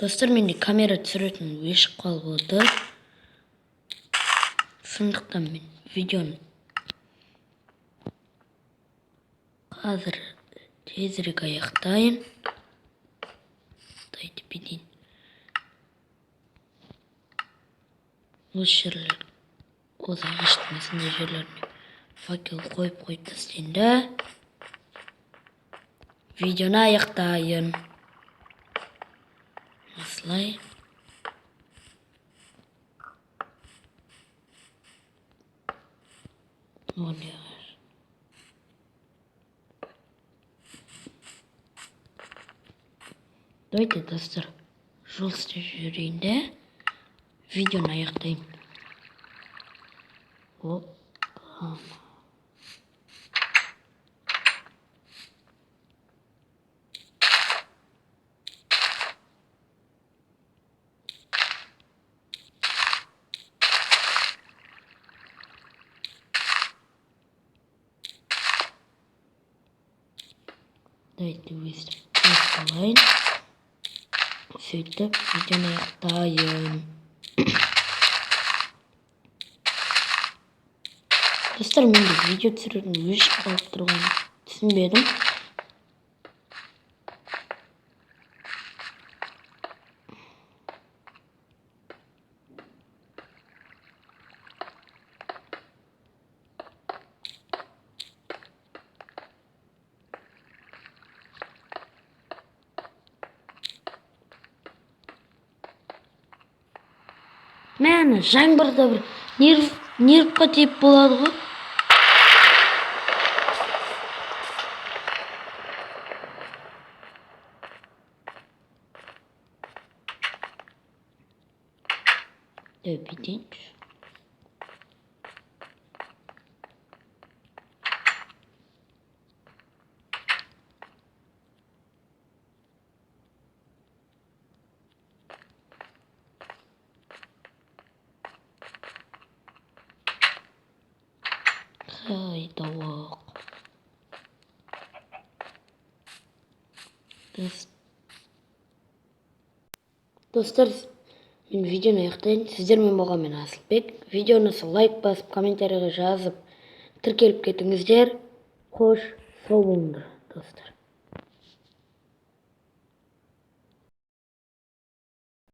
Достар, менде камера түсіретін өшіп қалып отыр. Сондықтан мен видеоны қазір тезірек аяқтайын. Дайте бедейін. Осы жерлер, осы ағаштың астында жерлеріне факел қойып тастайын да видеоны аяқтайын. Осылай. Давайте, достар, жол істеп жүрейін де видеоны аяқтайын. Давайте өстіп сөйтіп видеоны аяқтайын. Достар, менде видео түсіретін өшіп қалып тұрғанын түсінбедім. Мәні, жаңбырда бір нервқа тиіп болады ғой. Өпетейінші. Хайдауық. Достар, мен видеоны аяқтайын. Сіздермен болған мен Асылбек. Видеоны лайк басып, комментарийға жазып, тіркеліп кетіңіздер. Қош, сау болыңдар, достар.